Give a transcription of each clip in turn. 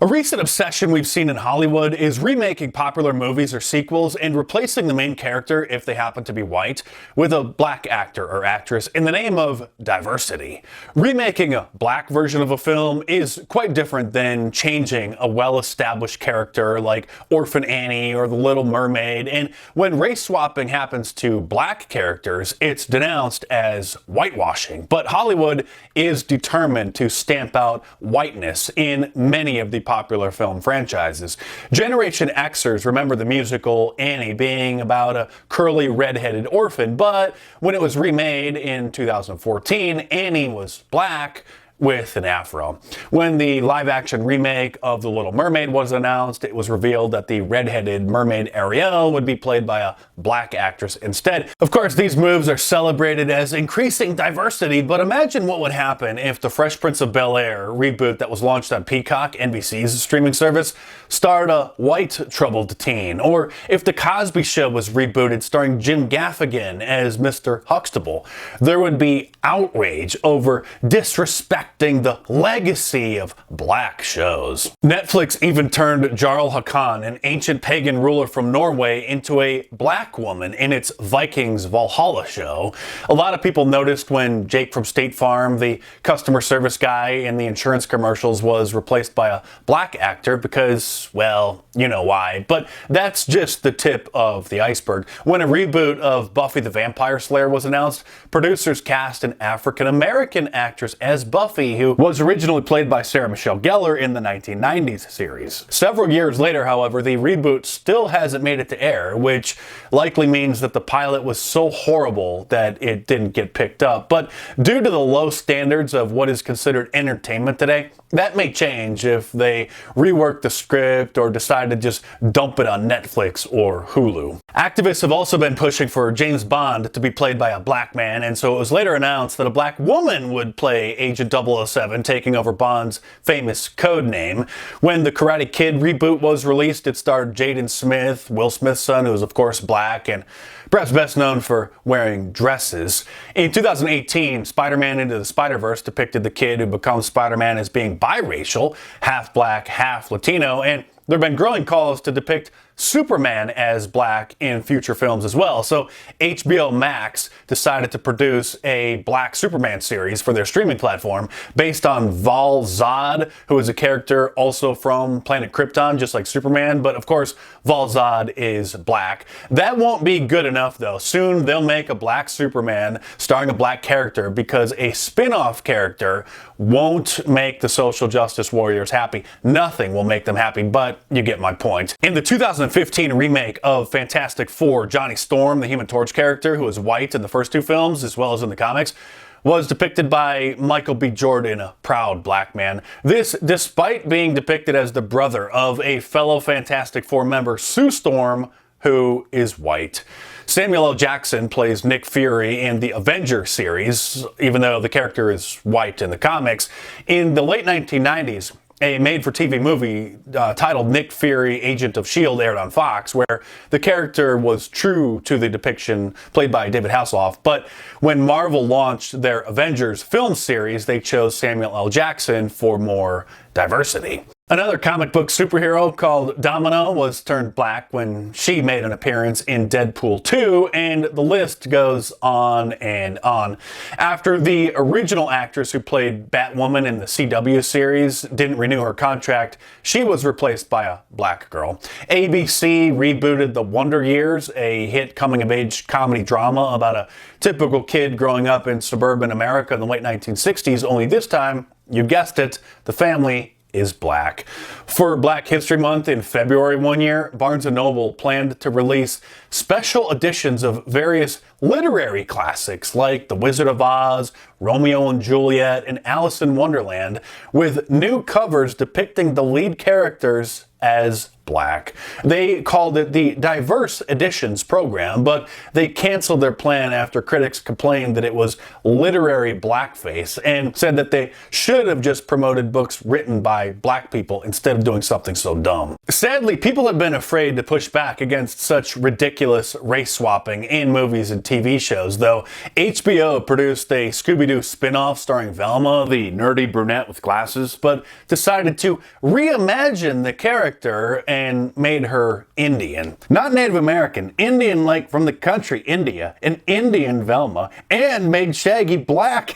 A recent obsession we've seen in Hollywood is remaking popular movies or sequels and replacing the main character, if they happen to be white, with a black actor or actress in the name of diversity. Remaking a black version of a film is quite different than changing a well-established character like Orphan Annie or The Little Mermaid, and when race swapping happens to black characters, it's denounced as whitewashing. But Hollywood is determined to stamp out whiteness in many of the popular film franchises. Generation Xers remember the musical Annie being about a curly red-headed orphan, but when it was remade in 2014, Annie was black with an afro. When the live-action remake of The Little Mermaid was announced, it was revealed that the red-headed mermaid Ariel would be played by a black actress instead. Of course, these moves are celebrated as increasing diversity, but imagine what would happen if the Fresh Prince of Bel-Air reboot that was launched on Peacock, NBC's streaming service, starred a white troubled teen, or if The Cosby Show was rebooted starring Jim Gaffigan as Mr. Huxtable. There would be outrage over disrespect the legacy of black shows. Netflix even turned Jarl Hakon, an ancient pagan ruler from Norway, into a black woman in its Vikings Valhalla show. A lot of people noticed when Jake from State Farm, the customer service guy in the insurance commercials, was replaced by a black actor because, well, you know why. But that's just the tip of the iceberg. When a reboot of Buffy the Vampire Slayer was announced, producers cast an African-American actress as Buffy, who was originally played by Sarah Michelle Gellar in the 1990s series. Several years later, however, the reboot still hasn't made it to air, which likely means that the pilot was so horrible that it didn't get picked up. But due to the low standards of what is considered entertainment today, that may change if they rework the script or decide to just dump it on Netflix or Hulu. Activists have also been pushing for James Bond to be played by a black man, and so it was later announced that a black woman would play Agent 007, taking over Bond's famous code name. When the Karate Kid reboot was released, it starred Jaden Smith, Will Smith's son, who is of course black and perhaps best known for wearing dresses. In 2018, Spider-Man Into the Spider-Verse depicted the kid who becomes Spider-Man as being biracial, half black, half Latino, and there have been growing calls to depict Superman as black in future films as well. So HBO Max decided to produce a black Superman series for their streaming platform based on Val Zod, who is a character also from planet Krypton, just like Superman. But of course, Val Zod is black. That won't be good enough though. Soon they'll make a black Superman starring a black character because a spin-off character won't make the social justice warriors happy. Nothing will make them happy, but you get my point. In the 2015 remake of Fantastic Four, Johnny Storm, the Human Torch character, who is white in the first two films as well as in the comics, was depicted by Michael B. Jordan, a proud black man. This despite being depicted as the brother of a fellow Fantastic Four member, Sue Storm, who is white. Samuel L. Jackson plays Nick Fury in the Avengers series, even though the character is white in the comics. In the late 1990s, a made-for-TV movie titled Nick Fury, Agent of S.H.I.E.L.D. aired on Fox, where the character was true to the depiction played by David Hasselhoff. But when Marvel launched their Avengers film series, they chose Samuel L. Jackson for more diversity. Another comic book superhero called Domino was turned black when she made an appearance in Deadpool 2, and the list goes on and on. After the original actress who played Batwoman in the CW series didn't renew her contract, she was replaced by a black girl. ABC rebooted The Wonder Years, a hit coming-of-age comedy drama about a typical kid growing up in suburban America in the late 1960s, only this time, you guessed it, the family is black. For Black History Month in February one year, Barnes & Noble planned to release special editions of various literary classics like The Wizard of Oz, Romeo and Juliet, and Alice in Wonderland, with new covers depicting the lead characters as black. They called it the Diverse Editions program, but they canceled their plan after critics complained that it was literary blackface and said that they should have just promoted books written by black people instead of doing something so dumb. Sadly, people have been afraid to push back against such ridiculous race swapping in movies and TV shows, though HBO produced a Scooby-Doo spin-off starring Velma, the nerdy brunette with glasses, but decided to reimagine the character and made her Indian. Not Native American, Indian like from the country India, an Indian Velma, and made Shaggy black.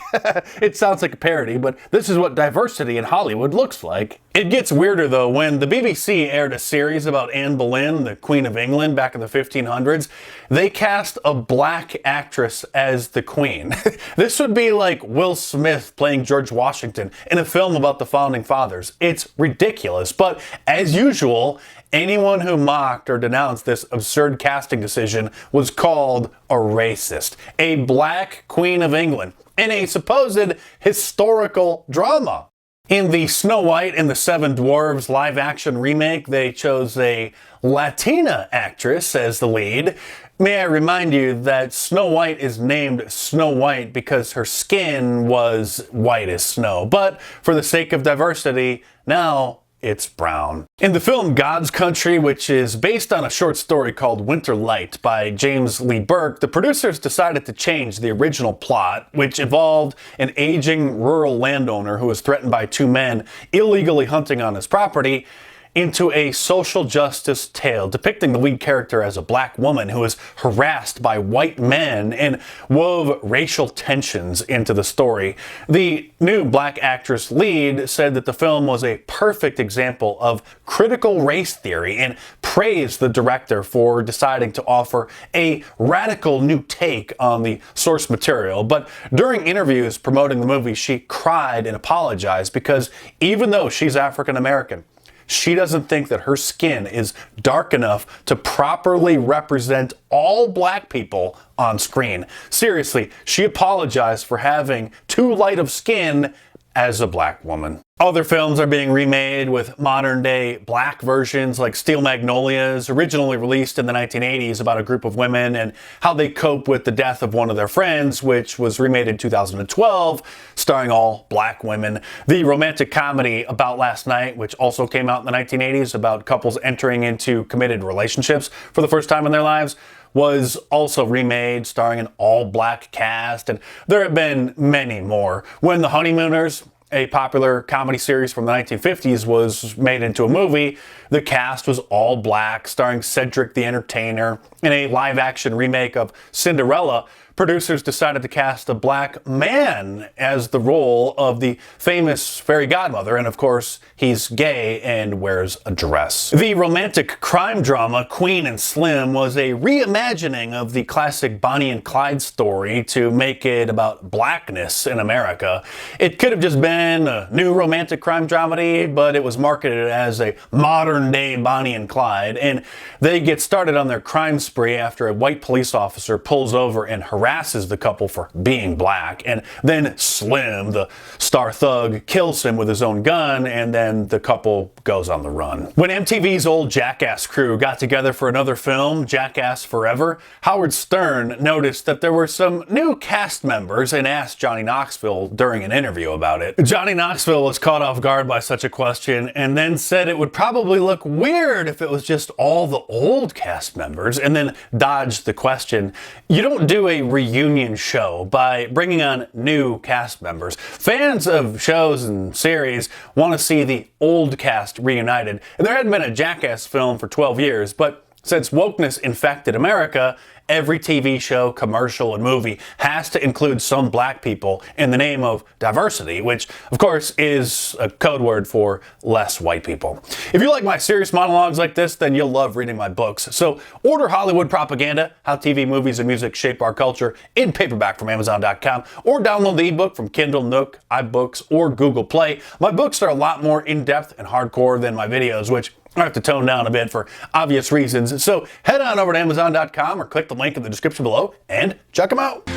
It sounds like a parody, but this is what diversity in Hollywood looks like. It gets weirder though. When the BBC aired a series about Anne Boleyn, the Queen of England, back in the 1500s, they cast a black actress as the Queen. This would be like Will Smith playing George Washington in a film about the Founding Fathers. It's ridiculous, but as usual, anyone who mocked or denounced this absurd casting decision was called a racist. A black Queen of England in a supposed historical drama. In the Snow White and the Seven Dwarfs live-action remake, they chose a Latina actress as the lead. May I remind you that Snow White is named Snow White because her skin was white as snow, but for the sake of diversity, now it's brown. In the film God's Country, which is based on a short story called Winter Light by James Lee Burke, the producers decided to change the original plot, which involved an aging rural landowner who was threatened by two men illegally hunting on his property, into a social justice tale depicting the lead character as a black woman who is harassed by white men and wove racial tensions into the story. The new black actress lead said that the film was a perfect example of critical race theory and praised the director for deciding to offer a radical new take on the source material. But during interviews promoting the movie, she cried and apologized because even though she's African American, she doesn't think that her skin is dark enough to properly represent all black people on screen. Seriously, she apologized for having too light of skin as a black woman. Other films are being remade with modern-day black versions, like Steel Magnolias, originally released in the 1980s about a group of women and how they cope with the death of one of their friends, which was remade in 2012, starring all black women. The romantic comedy About Last Night, which also came out in the 1980s about couples entering into committed relationships for the first time in their lives, was also remade, starring an all-black cast, and there have been many more. When The Honeymooners, a popular comedy series from the 1950s, was made into a movie, the cast was all black, starring Cedric the Entertainer. In a live-action remake of Cinderella, producers decided to cast a black man as the role of the famous fairy godmother, and of course, he's gay and wears a dress. The romantic crime drama Queen and Slim was a reimagining of the classic Bonnie and Clyde story to make it about blackness in America. It could have just been a new romantic crime dramedy, but it was marketed as a modern-day Bonnie and Clyde, and they get started on their crime spree after a white police officer pulls over and harasses the couple for being black, and then Slim, the star thug, kills him with his own gun, and then the couple goes on the run. When MTV's old Jackass crew got together for another film, Jackass Forever, Howard Stern noticed that there were some new cast members and asked Johnny Knoxville during an interview about it. Johnny Knoxville was caught off guard by such a question and then said it would probably look weird if it was just all the old cast members, and then dodged the question. You don't do a reunion show by bringing on new cast members. Fans of shows and series want to see the old cast reunited. And there hadn't been a Jackass film for 12 years, but since wokeness infected America, every TV show, commercial, and movie has to include some black people in the name of diversity, which, of course, is a code word for less white people. If you like my serious monologues like this, then you'll love reading my books. So order Hollywood Propaganda, How TV, Movies, and Music Shape Our Culture in paperback from Amazon.com, or download the ebook from Kindle, Nook, iBooks, or Google Play. My books are a lot more in-depth and hardcore than my videos, which I have to tone down a bit for obvious reasons. So head on over to Amazon.com or click the link in the description below and check them out.